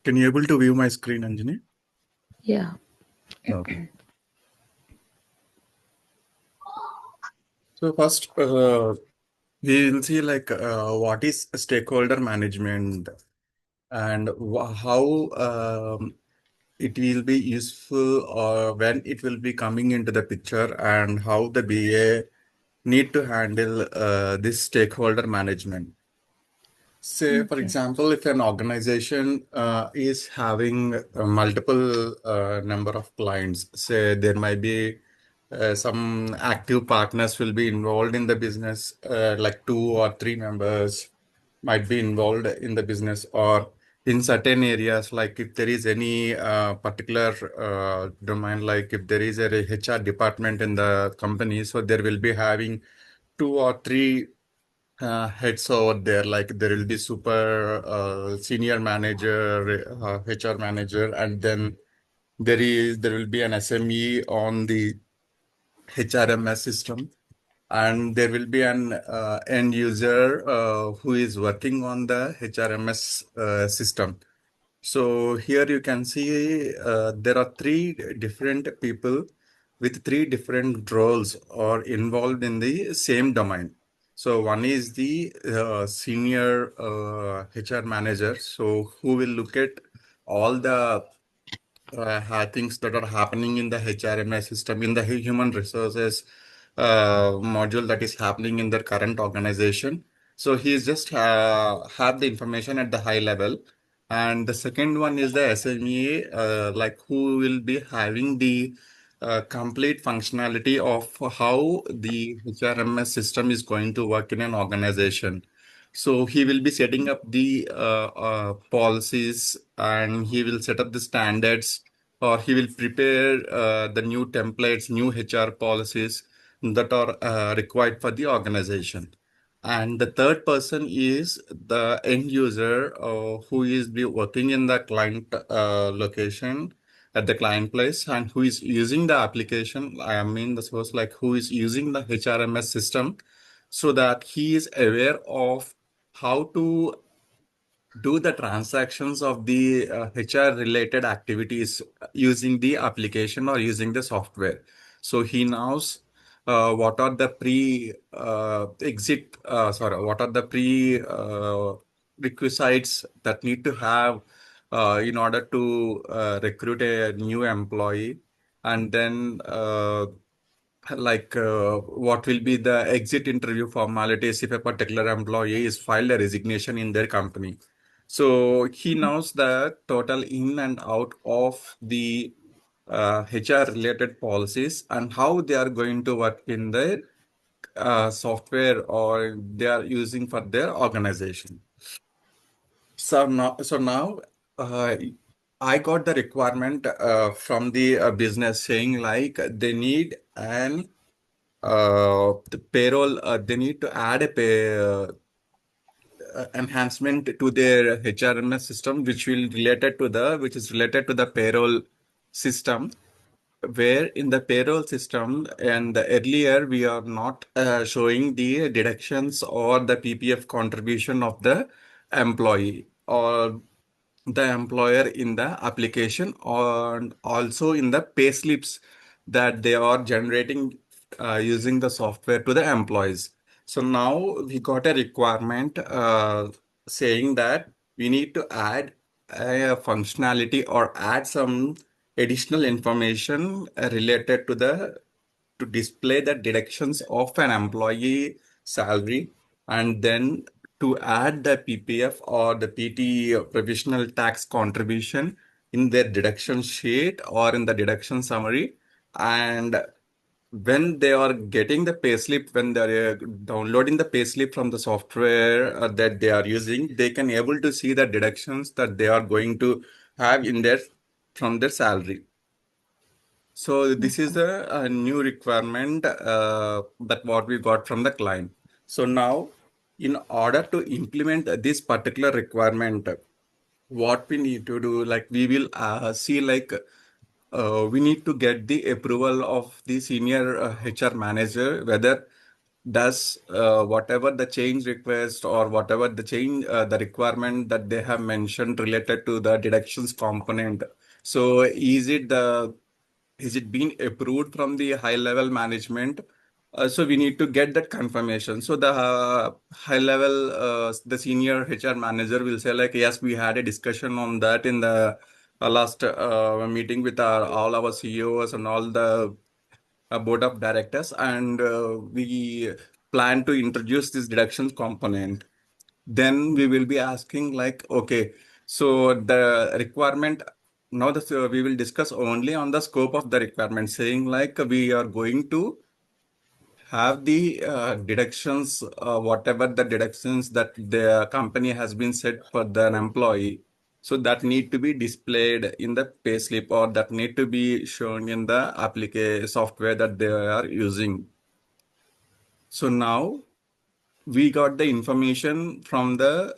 Can you able to view my screen, Anjani? Yeah. Okay. So first, we will see like what is stakeholder management and how it will be useful or when it will be coming into the picture and how the BA need to handle this stakeholder management. Say, for Okay. example, if an organization is having multiple number of clients, say there might be some active partners will be involved in the business, like 2 or 3 members might be involved in the business, or in certain areas, like if there is any particular domain, like if there is a HR department in the company, so there will be having 2 or 3 heads over there. Like there will be super senior manager, HR manager, and then there will be an SME on the HRMS system, and there will be an end user who is working on the HRMS system. So here you can see there are 3 different people with 3 different roles are involved in the same domain. So one is the senior HR manager, so who will look at all the things that are happening in the HRMS system, in the human resources module that is happening in their current organization. So he's just have the information at the high level. And the second one is the SME, like who will be having the complete functionality of how the HRMS system is going to work in an organization. So he will be setting up the policies, and he will set up the standards, or he will prepare the new templates, new HR policies that are required for the organization. And the third person is the end user who is be working in the client location at the client place, and who is using the application. I mean, the source, like who is using the HRMS system, so that he is aware of how to do the transactions of the HR related activities using the application or using the software. So he knows what are the what are the pre requisites that need to have in order to recruit a new employee, and then what will be the exit interview formalities if a particular employee is filed a resignation in their company. So he knows the total in and out of the HR related policies and how they are going to work in their software or they are using for their organization. So now, uh, I got the requirement from the business saying like they need an the payroll, they need to add a enhancement to their HRMS system, which is related to the payroll system, where in the payroll system and earlier we are not showing the deductions or the PPF contribution of the employee or the employer in the application, or also in the pay slips that they are generating using the software to the employees. So now we got a requirement saying that we need to add a functionality or add some additional information related to the to display the deductions of an employee salary, and then to add the PPF or the PT provisional tax contribution in their deduction sheet or in the deduction summary. And when they are getting the payslip, when they are downloading the payslip from the software that they are using, they can able to see the deductions that they are going to have in their from their salary. So this is a new requirement that what we got from the client. So now, in order to implement this particular requirement, what we need to do, like we will see like we need to get the approval of the senior HR manager whether does whatever the change request or whatever the change, the requirement that they have mentioned related to the deductions component. So is it being approved from the high level management? So we need to get that confirmation. So the high level, the senior HR manager will say like, yes, we had a discussion on that in the last meeting with all our CEOs and all the board of directors, and we plan to introduce this deductions component. Then we will be asking like, okay, so the requirement, now we will discuss only on the scope of the requirement, saying like we are going to have the deductions, whatever the deductions that the company has been set for the employee. So that need to be displayed in the payslip, or that need to be shown in the application software that they are using. So now we got the information from the,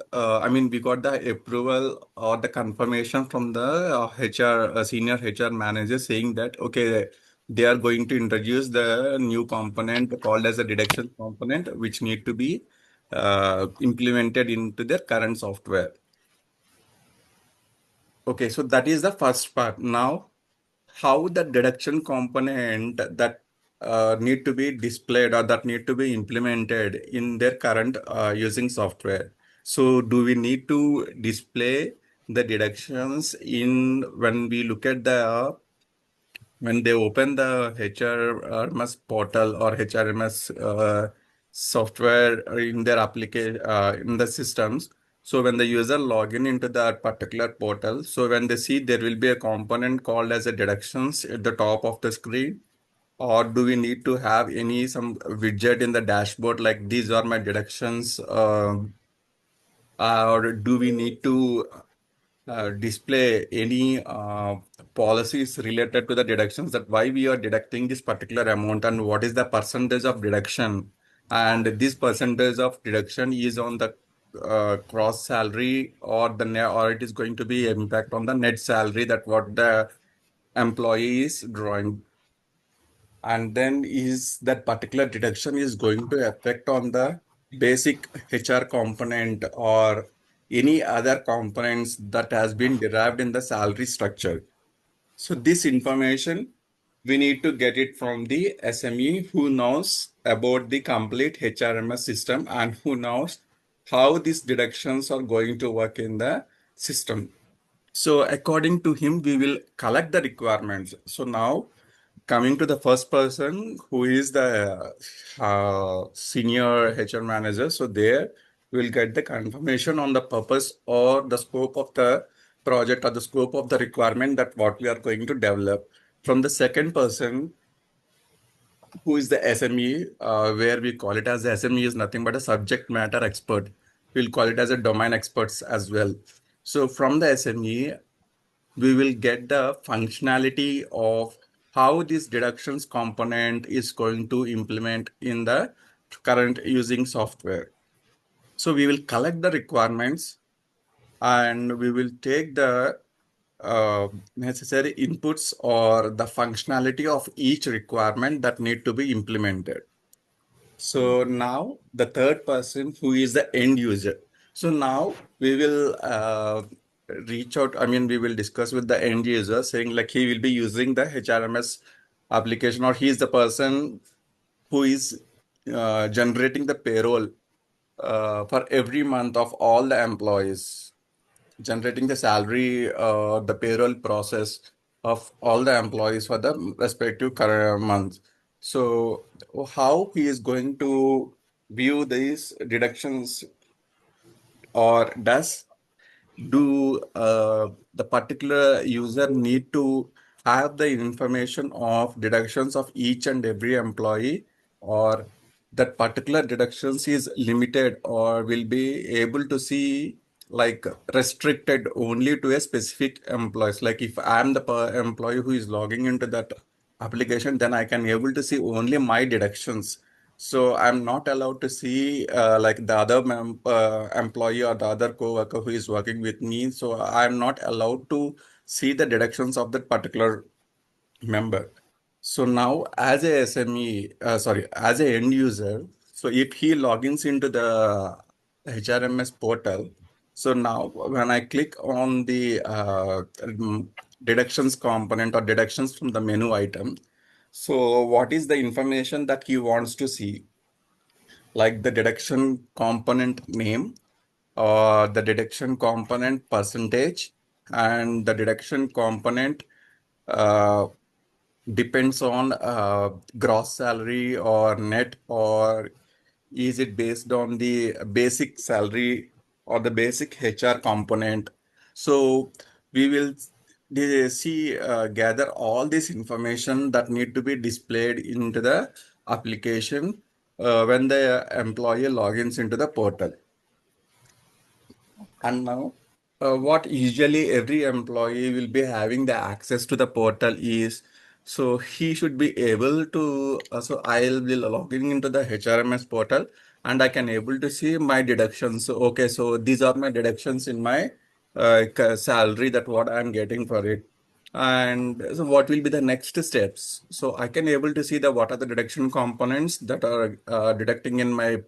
we got the approval or the confirmation from the HR, senior HR manager saying that, okay, they are going to introduce the new component called as a deduction component, which need to be implemented into their current software. Okay, so that is the first part. Now, how the deduction component that need to be displayed or that need to be implemented in their current using software. So do we need to display the deductions in when we look at the when they open the HRMS portal or HRMS software in their application in the systems? So when the user log in into that particular portal, so when they see there will be a component called as a deductions at the top of the screen, or do we need to have any some widget in the dashboard like these are my deductions, or do we need to display any policies related to the deductions, that why we are deducting this particular amount and what is the percentage of deduction, and this percentage of deduction is on the gross salary or or it is going to be impact on the net salary that what the employee is drawing, and then is that particular deduction is going to affect on the basic HR component or any other components that has been derived in the salary structure. So this information, we need to get it from the SME who knows about the complete HRMS system and who knows how these deductions are going to work in the system. So according to him, we will collect the requirements. So now coming to the first person who is the senior HR manager. So there we'll get the confirmation on the purpose or the scope of the project or the scope of the requirement that what we are going to develop. From the second person who is the SME, where we call it as the SME is nothing but a subject matter expert. We'll call it as a domain experts as well. So from the SME, we will get the functionality of how this deductions component is going to implement in the current using software. So we will collect the requirements and we will take the necessary inputs or the functionality of each requirement that need to be implemented. So now the third person who is the end user. So now we will reach out. We will discuss with the end user saying like he will be using the HRMS application, or he is the person who is generating the payroll for every month of all the employees, generating the salary, the payroll process of all the employees for the respective current month. So how he is going to view these deductions, or do the particular user need to have the information of deductions of each and every employee, or that particular deductions is limited or will be able to see like restricted only to a specific employees? Like if I'm the employee who is logging into that application, then I can able to see only my deductions. So I'm not allowed to see like the other employee or the other coworker who is working with me. So I'm not allowed to see the deductions of that particular member. So now as a SME, sorry, as a end user, So if he logins into the HRMS portal, so now when I click on the deductions component or deductions from the menu item, so what is the information that he wants to see? Like the deduction component name or the deduction component percentage and the deduction component uh, depends on gross salary or net, or is it based on the basic salary or the basic HR component? So we will gather all this information that need to be displayed into the application when the employee logins into the portal. And now, what usually every employee will be having the access to the portal is, so he should be able to, so I'll be logging into the HRMS portal and I can able to see my deductions. So, okay, so these are my deductions in my salary that what I'm getting for it. And so what will be the next steps? So I can able to see the what are the deduction components that are deducting in my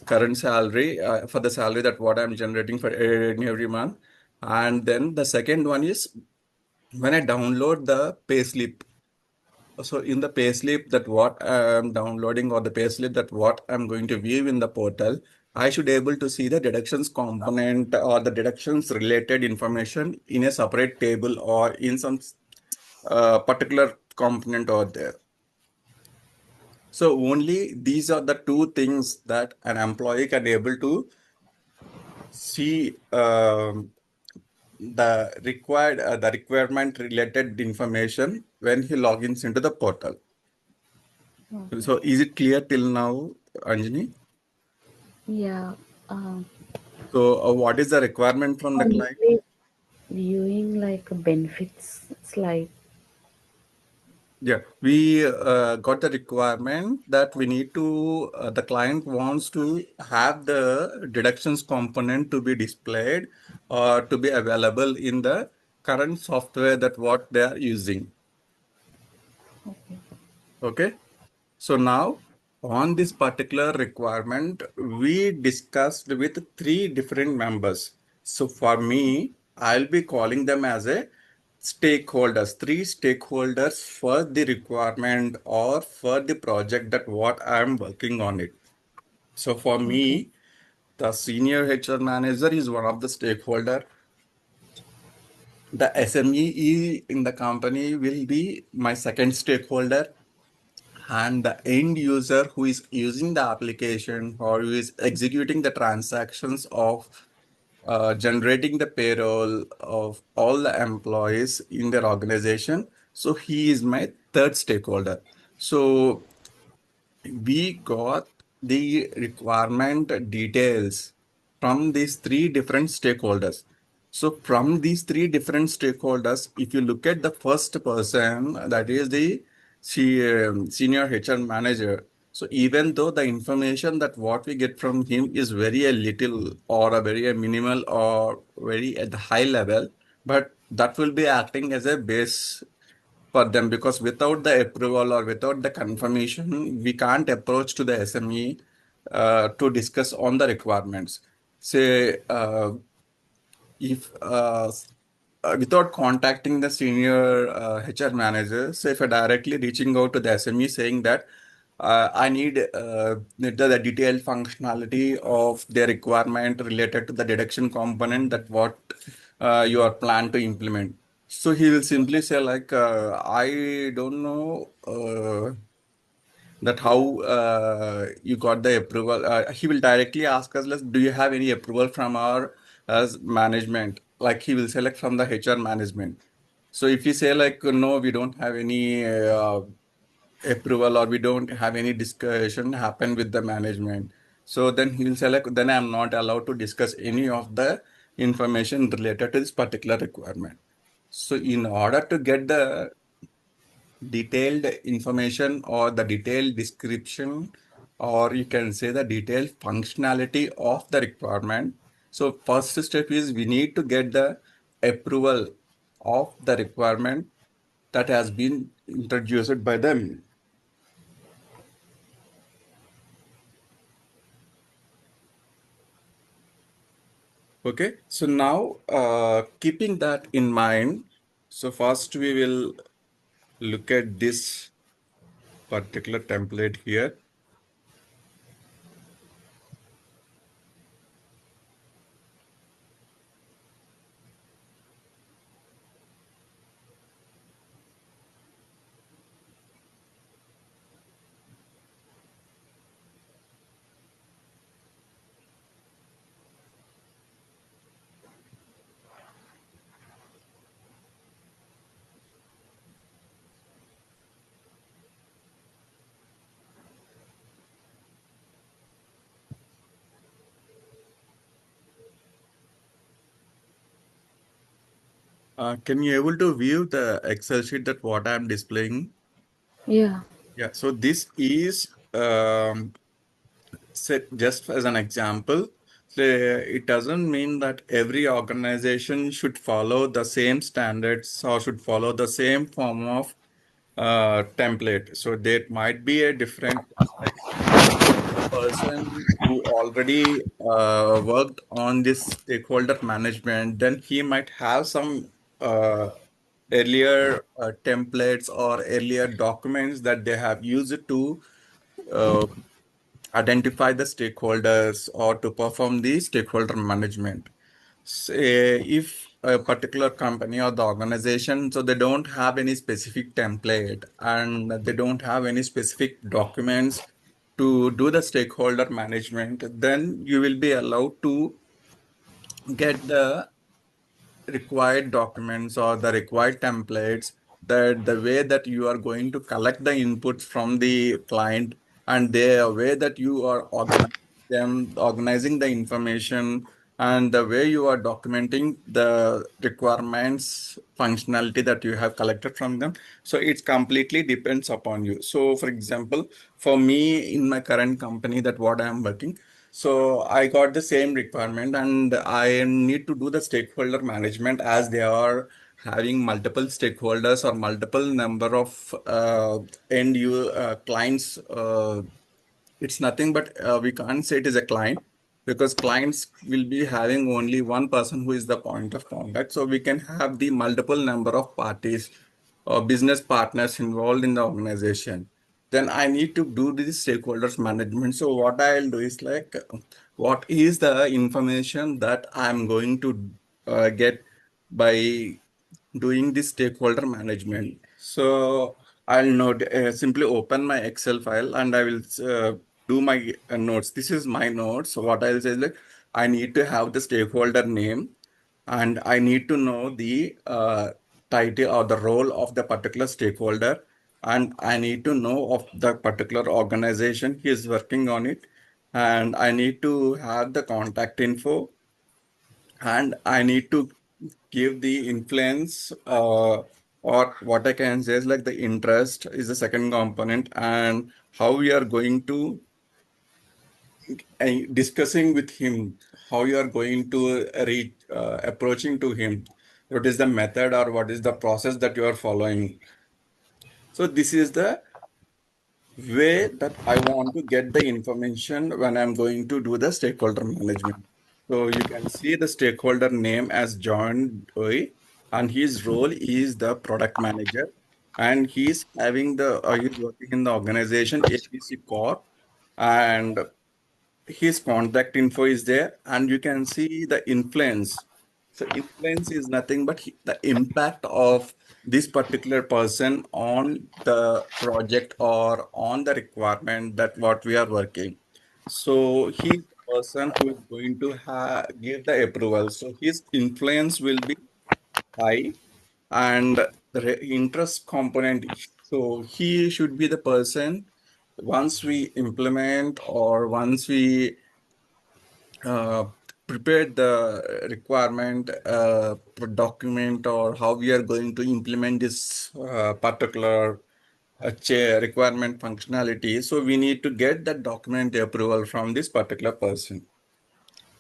current salary for the salary that what I'm generating for every month. And then the second one is when I download the payslip. So in the payslip that what I'm downloading or the payslip that what I'm going to view in the portal, I should able to see the deductions component or the deductions related information in a separate table or in some particular component over there. So only these are the two things that an employee can able to see the requirement related information when he logins into the portal. Okay. So is it clear till now, Anjani? Yeah. Um, So what is the requirement from the client? Only viewing like benefits. It's like Yeah, we got the requirement that we need to, the client wants to have the deductions component to be displayed or to be available in the current software that what they are using. Okay. So now on this particular requirement, we discussed with three different members. So for me, I'll be calling them as a stakeholders, three stakeholders for the requirement or for the project that what I'm working on it. So for okay. me, the senior HR manager is one of the stakeholder. The SME in the company will be my second stakeholder, and the end user who is using the application or who is executing the transactions of generating the payroll of all the employees in their organization. So he is my third stakeholder. So we got the requirement details from these three different stakeholders. So from these three different stakeholders, if you look at the first person, that is the senior HR manager. So even though the information that what we get from him is very a little or a very a minimal or very at the high level, but that will be acting as a base for them, because without the approval or without the confirmation, we can't approach to the SME to discuss on the requirements. Say, if without contacting the senior HR manager, say if I directly reaching out to the SME saying that I need the detailed functionality of the requirement related to the deduction component that what you are planned to implement. So he will simply say like, I don't know that how you got the approval. He will directly ask us, like, do you have any approval from our as management? Like he will select from the HR management. So if you say like, no, we don't have any approval or we don't have any discussion happen with the management. So then he will say like, then I'm not allowed to discuss any of the information related to this particular requirement. So in order to get the detailed information or the detailed description, or you can say the detailed functionality of the requirement. So first step is we need to get the approval of the requirement that has been introduced by them. Okay, so now keeping that in mind, so first we will look at this particular template here. Can you able to view the Excel sheet that what I'm displaying? Yeah. Yeah, so this is set just as an example. So it doesn't mean that every organization should follow the same standards or should follow the same form of template. So there might be a different, like a person who already worked on this stakeholder management, then he might have some earlier templates or earlier documents that they have used to uh, identify the stakeholders or to perform the stakeholder management. Say if a particular company or the organization, so they don't have any specific template and they don't have any specific documents to do the stakeholder management, then you will be allowed to get the required documents or the required templates, that the way that you are going to collect the inputs from the client and the way that you are organizing the information and the way you are documenting the requirements functionality that you have collected from them. So it completely depends upon you. So for example, for me in my current company that what I am working, so I got the same requirement and I need to do the stakeholder management as they are having multiple stakeholders or multiple number of clients. It's nothing but we can't say it is a client because clients will be having only one person who is the point of contact. So we can have the multiple number of parties or business partners involved in the organization. Then I need to do this stakeholders management. So what I'll do is like, what is the information that I'm going to get by doing this stakeholder management. So I'll note, simply open my Excel file and I will do my notes. This is my notes. So what I'll say is like, I need to have the stakeholder name and I need to know the title or the role of the particular stakeholder. And I need to know of the particular organization he is working on it. And I need to have the contact info and I need to give the influence or what I can say is like the interest is the second component and how we are going to discussing with him, how you are going to reach approaching to him, what is the method or what is the process that you are following. So this is the way that I want to get the information when I'm going to do the stakeholder management. So you can see the stakeholder name as John Doe, and his role is the product manager, and he's working in the organization ABC Corp, and his contact info is there, and you can see the influence. So influence is nothing but the impact of this particular person on the project or on the requirement that what we are working. So he's the person who is going to give the approval. So his influence will be high and the interest component. So he should be the person once we implement or once we uh, prepared the requirement document or how we are going to implement this particular requirement functionality. So we need to get that document approval from this particular person.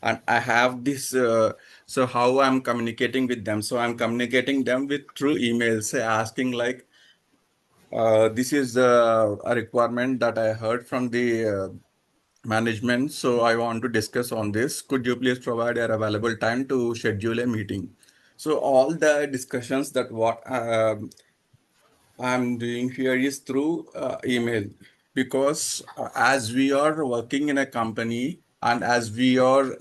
And I have this, so how I'm communicating with them. So I'm communicating them with through emails, say, asking like, this is a requirement that I heard from the management. So I want to discuss on this. Could you please provide your available time to schedule a meeting? So all the discussions that what I'm doing here is through email, because as we are working in a company and as we are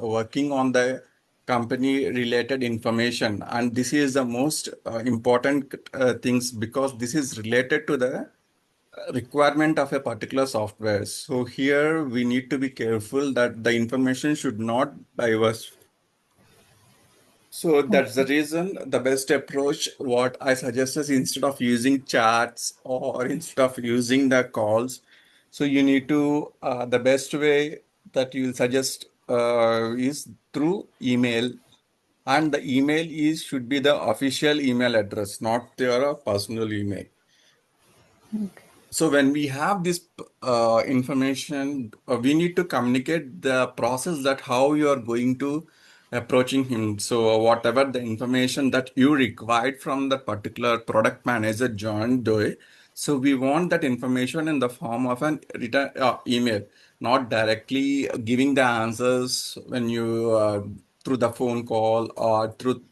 working on the company related information, and this is the most important things, because this is related to the requirement of a particular software. So here we need to be careful that the information should not diverge. So that's the Okay. reason the best approach, what I suggest is, instead of using chats or instead of using the calls, so you need to, the best way that you will suggest is through email. And the email is should be the official email address, not your personal email. Okay. So when we have this information, we need to communicate the process that how you are going to approaching him. So whatever the information that you required from the particular product manager John Doe, so we want that information in the form of an written email, not directly giving the answers when you through the phone call or through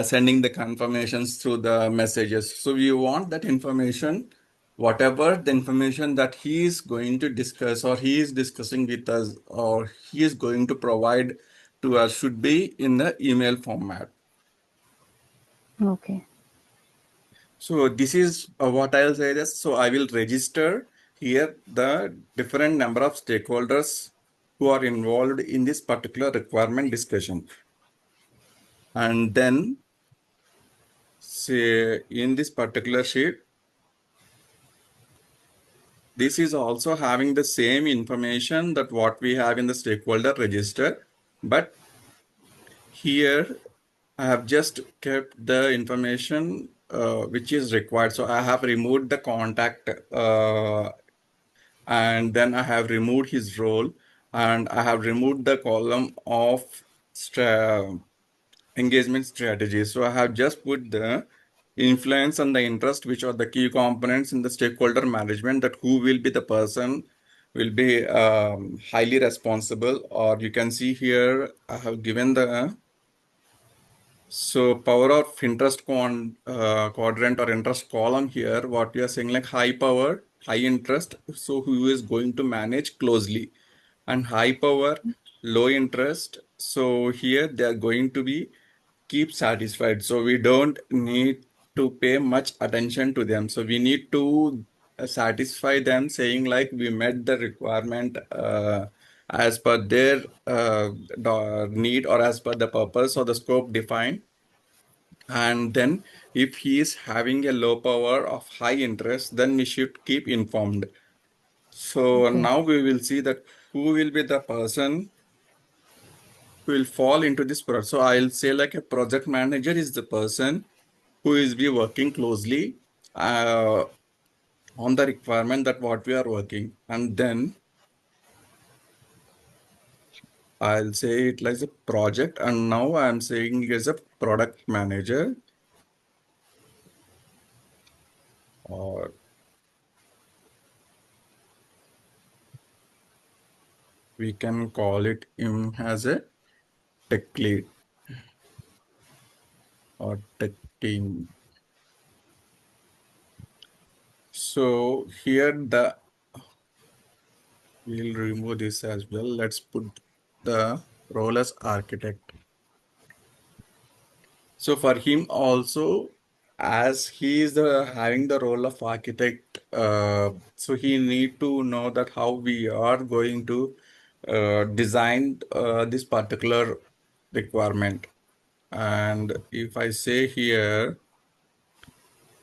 sending the confirmations through the messages. So we want that information, whatever the information that he is going to discuss or he is discussing with us or he is going to provide to us, should be in the email format. Okay. So this is what I'll say is, so I will register here the different number of stakeholders who are involved in this particular requirement discussion. And then say in this particular sheet, this is also having the same information that what we have in the stakeholder register, but here I have just kept the information which is required. So I have removed the contact and then I have removed his role, and I have removed the column of stra engagement strategy. So I have just put the influence and the interest, which are the key components in the stakeholder management, that who will be the person will be highly responsible. Or you can see here, I have given the so power of interest quadrant or interest column here, what we are saying like high power, high interest. So who is going to manage closely, and high power, low interest. So here they are going to be keep satisfied. So we don't need to pay much attention to them. So we need to satisfy them, saying like we met the requirement as per their need or as per the purpose or the scope defined. And then if he is having a low power of high interest, then we should keep informed. So Okay. now we will see that who will be the person who will fall into this project. So I'll say like a project manager is the person who is be working closely uh, on the requirement that what we are working. And then I'll say it like a project. And now I'm saying it as a product manager, or we can call it him as a tech lead or tech team. So here we'll remove this as well. Let's put the role as architect. So for him also, as he is having the role of architect, so he need to know that how we are going to design this particular requirement. And if I say here,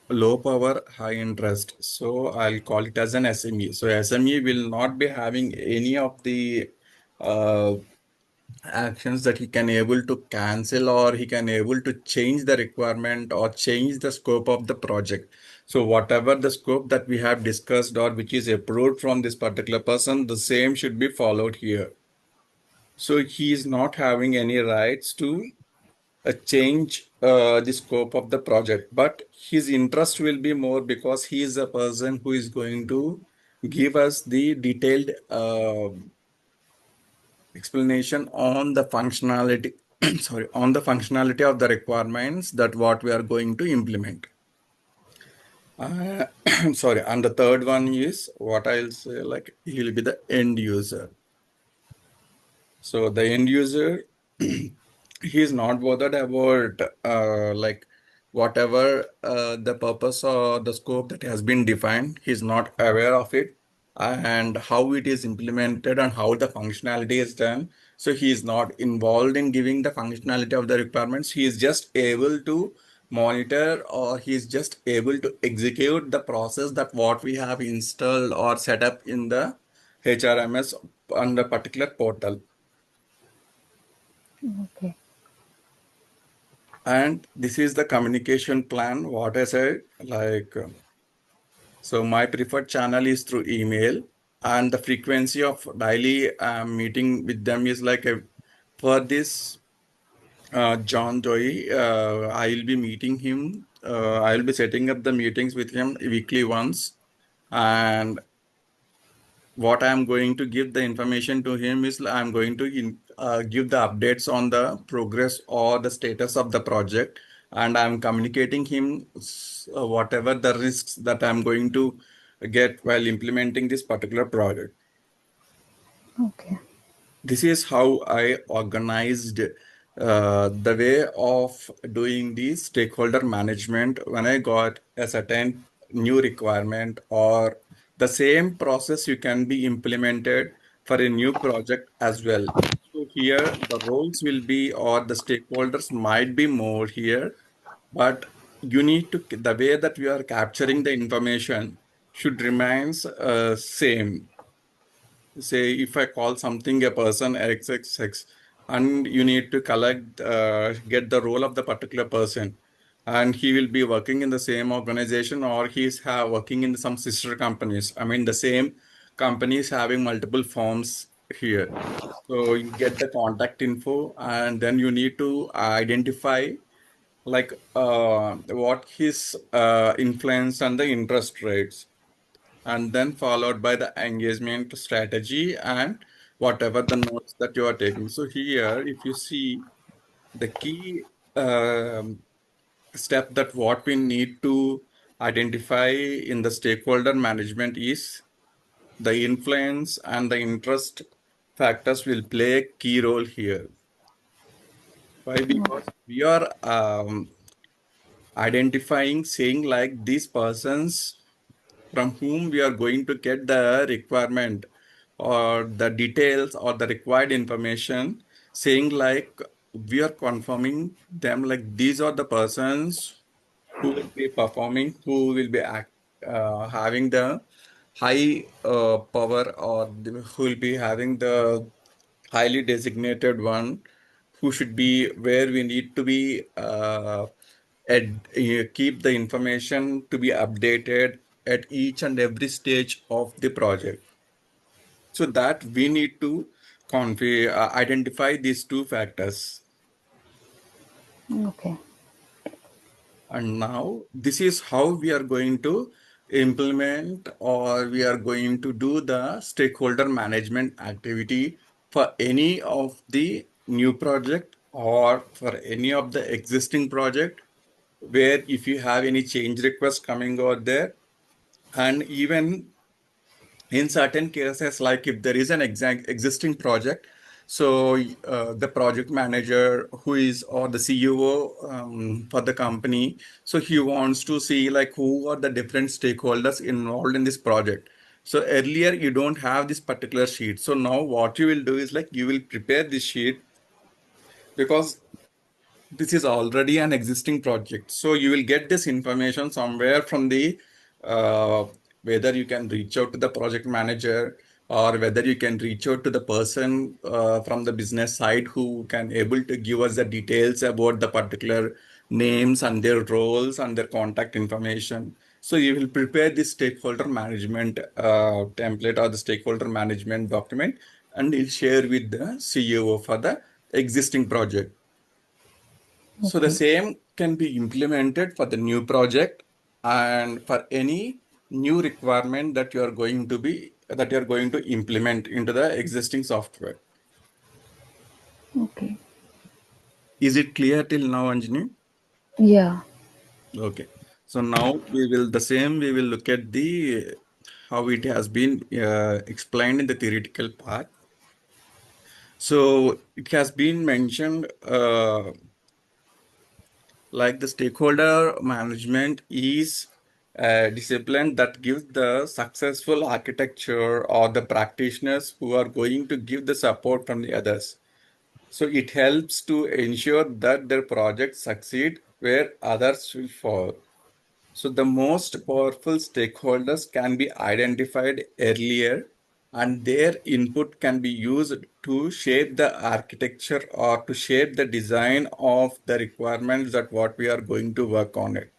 low power, high interest. So I'll call it as an SME. So SME will not be having any of the uh, actions that he can able to cancel, or he can able to change the requirement or change the scope of the project. So whatever the scope that we have discussed or which is approved from this particular person, the same should be followed here. So he is not having any rights to change the scope of the project, but his interest will be more because he is a person who is going to give us the detailed explanation on the functionality, sorry, on the functionality of the requirements that what we are going to implement. Uh, sorry, and the third one is what I'll say, like he will be the end user. So the end user, he is not bothered about like whatever the purpose or the scope that has been defined. He's not aware of it and how it is implemented and how the functionality is done. So he is not involved in giving the functionality of the requirements. He is just able to monitor or he is just able to execute the process that what we have installed or set up in the HRMS on the particular portal. Okay. And this is the communication plan, what I said, like, so my preferred channel is through email, and the frequency of daily meeting with them is like for this John Doe, I'll be meeting him. I'll be setting up the meetings with him weekly once. And what I'm going to give the information to him is I'm going to give the updates on the progress or the status of the project, and I'm communicating him whatever the risks that I'm going to get while implementing this particular project. Okay. This is how I organized the way of doing the stakeholder management when I got a certain new requirement, or the same process you can be implemented for a new project as well. So here the roles will be, or the stakeholders might be more here, but you need to, the way that we are capturing the information should remains same. Say if I call something a person XXX, and you need to collect, get the role of the particular person, and he will be working in the same organization or he's working in some sister companies. I mean, the same companies having multiple firms here. So you get the contact info, and then you need to identify like what his influence and the interest rates, and then followed by the engagement strategy and whatever the notes that you are taking. So here, if you see the key um, step that what we need to identify in the stakeholder management is the influence and the interest factors will play a key role here. Why? Because we are identifying, saying like these persons from whom we are going to get the requirement or the details or the required information, saying like we are confirming them like these are the persons who will be performing, who will be having the high power, or who will be having the highly designated one, who should be where we need to be keep the information to be updated at each and every stage of the project. So that we need to identify these two factors. Okay. And now this is how we are going to implement, or we are going to do the stakeholder management activity for any of the new project or for any of the existing project, where if you have any change requests coming out there, and even in certain cases, like if there is an exact existing project, so the project manager who is, or the CEO for the company, so he wants to see like who are the different stakeholders involved in this project. So earlier you don't have this particular sheet. So now what you will do is like you will prepare this sheet, because this is already an existing project. So you will get this information somewhere from the uh, whether you can reach out to the project manager, or whether you can reach out to the person from the business side who can able to give us the details about the particular names and their roles and their contact information. So you will prepare this stakeholder management template or the stakeholder management document, and you'll share with the CEO for the existing project. So the Okay. same can be implemented for the new project and for any. new requirement that you are going to implement into the existing software. Okay. Is it clear till now, Anjani? Yeah. Okay. So now we will look at the how it has been explained in the theoretical part. So it has been mentioned like the stakeholder management is a discipline that gives the successful architecture or the practitioners who are going to give the support from the others. So it helps to ensure that their projects succeed where others will fall. So the most powerful stakeholders can be identified earlier and their input can be used to shape the architecture or to shape the design of the requirements that what we are going to work on it.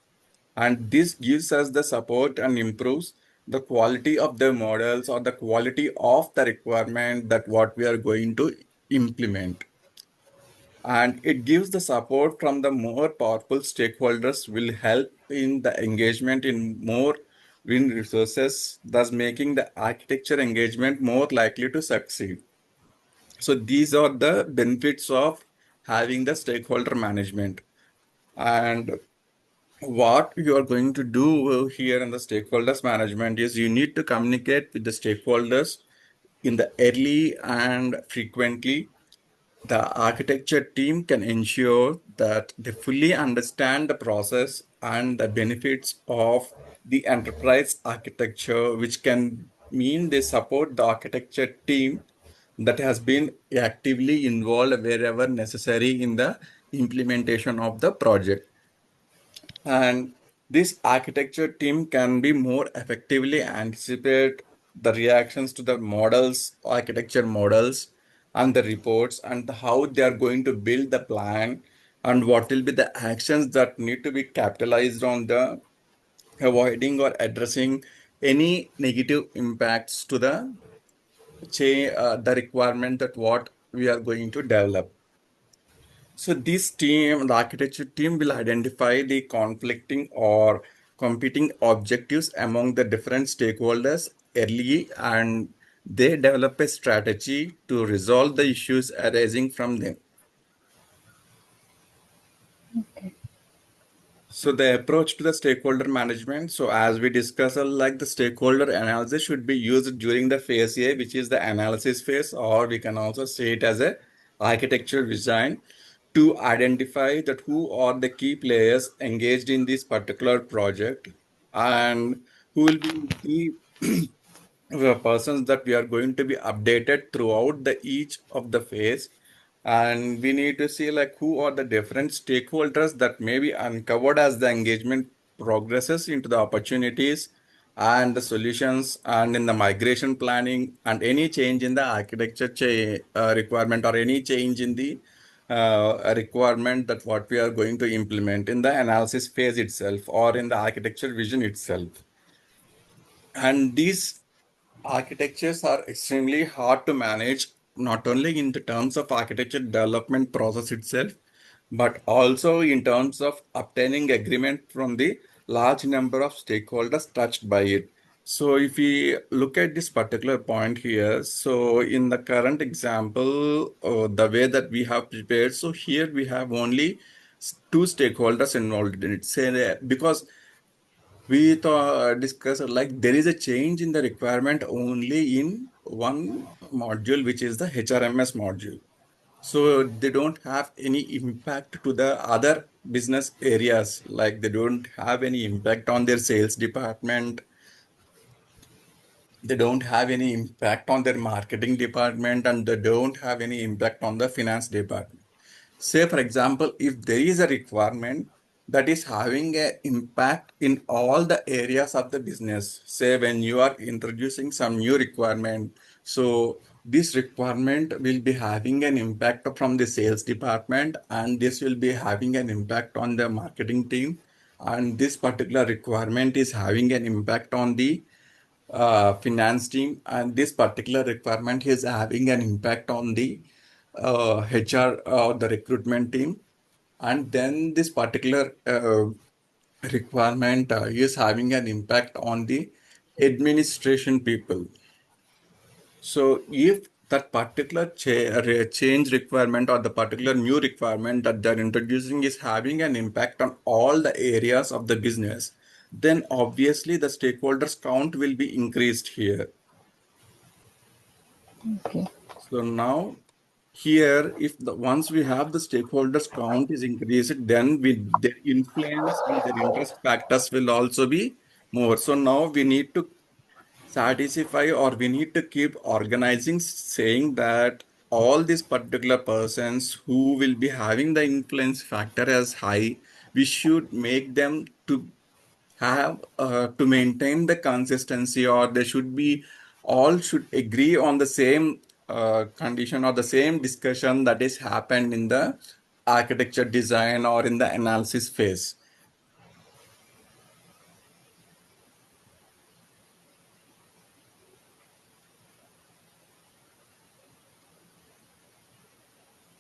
And this gives us the support and improves the quality of the models or the quality of the requirement that what we are going to implement. And it gives the support from the more powerful stakeholders will help in the engagement in more wind resources, thus making the architecture engagement more likely to succeed. So these are the benefits of having the stakeholder management. And what you are going to do here in the stakeholders management is you need to communicate with the stakeholders in the early and frequently. The architecture team can ensure that they fully understand the process and the benefits of the enterprise architecture, which can mean they support the architecture team that has been actively involved wherever necessary in the implementation of the project. And this architecture team can be more effectively anticipate the reactions to the models, architecture models, and the reports, and how they are going to build the plan, and what will be the actions that need to be capitalized on the avoiding or addressing any negative impacts to the requirement that what we are going to develop. So this team, the architecture team will identify the conflicting or competing objectives among the different stakeholders early and they develop a strategy to resolve the issues arising from them. Okay. So the approach to the stakeholder management. So as we discussed, like the stakeholder analysis should be used during the phase A, which is the analysis phase, or we can also say it as a architecture design to identify that who are the key players engaged in this particular project and who will be the the persons that we are going to be updated throughout the each of the phase, and we need to see like who are the different stakeholders that may be uncovered as the engagement progresses into the opportunities and the solutions and in the migration planning and any change in the architecture requirement or any change in the requirement that what we are going to implement in the analysis phase itself or in the architecture vision itself. And these architectures are extremely hard to manage, not only in the terms of architecture development process itself, but also in terms of obtaining agreement from the large number of stakeholders touched by it. So if we look at this particular point here, so in the current example, the way that we have prepared, so here we have only two stakeholders involved in it. Say, because we thought discussed like there is a change in the requirement only in one module, which is the HRMS module. So they don't have any impact to the other business areas, like they don't have any impact on their sales department. They don't have any impact on their marketing department, and they don't have any impact on the finance department. Say, for example, if there is a requirement that is having an impact in all the areas of the business, say when you are introducing some new requirement, so this requirement will be having an impact from the sales department, and this will be having an impact on the marketing team, and this particular requirement is having an impact on the finance team, and this particular requirement is having an impact on the HR or the recruitment team. And then this particular requirement is having an impact on the administration people. So if that particular change requirement or the particular new requirement that they're introducing is having an impact on all the areas of the business, then obviously the stakeholders count will be increased here. Okay. So now here, if the once we have the stakeholders count is increased, then with their influence and their interest factors will also be more. So now we need to satisfy or we need to keep organizing, saying that all these particular persons who will be having the influence factor as high, we should make them to have to maintain the consistency, or they should be all should agree on the same condition or the same discussion that is happened in the architecture design or in the analysis phase.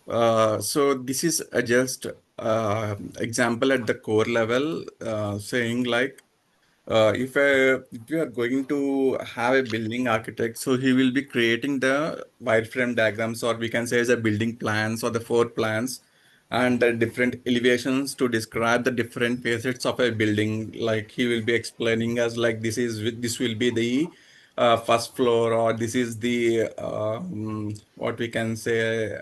So this is just example at the core level, saying like if you are going to have a building architect, so he will be creating the wireframe diagrams, or we can say as a building plans or the floor plans, and the different elevations to describe the different facets of a building. Like he will be explaining as like this will be the first floor, or this is the what we can say.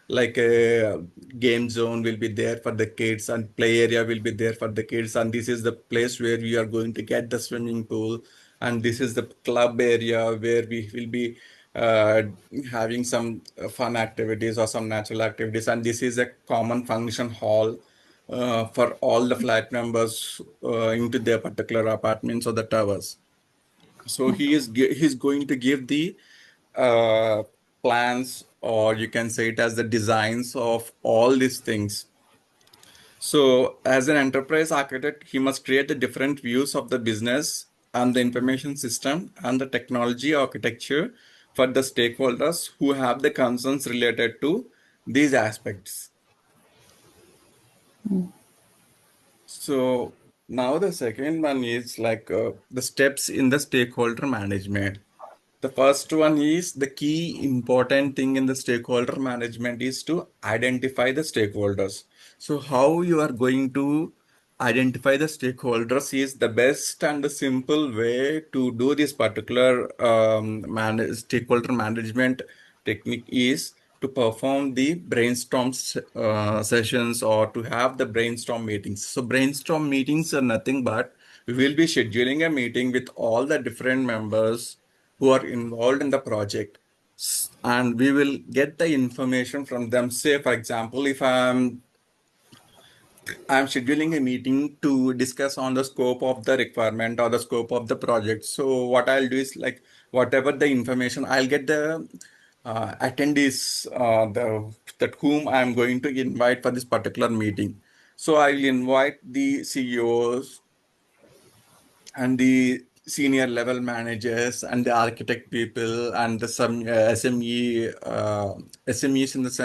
Like a game zone will be there for the kids and play area will be there for the kids, and this is the place where we are going to get the swimming pool, and this is the club area where we will be uh, having some fun activities or some natural activities, and this is a common function hall for all the flat members into their particular apartments or the towers. So he's going to give the uh, plans, or you can say it as the designs of all these things. So as an enterprise architect, he must create the different views of the business and the information system and the technology architecture for the stakeholders who have the concerns related to these aspects. So now the second one is like the steps in the stakeholder management. The first one is the key important thing in the stakeholder management is to identify the stakeholders. So how you are going to identify the stakeholders is the best and the simple way to do this particular stakeholder management technique is to perform the brainstorm sessions or to have the brainstorm meetings. So brainstorm meetings are nothing but we will be scheduling a meeting with all the different members who are involved in the project, and we will get the information from them. Say for example, if I'm scheduling a meeting to discuss on the scope of the requirement or the scope of the project. So what I'll do is like whatever the information I'll get the attendees the that whom I'm going to invite for this particular meeting. So I will invite the CEOs and the senior level managers and the architect people and the some SME SMEs in the sense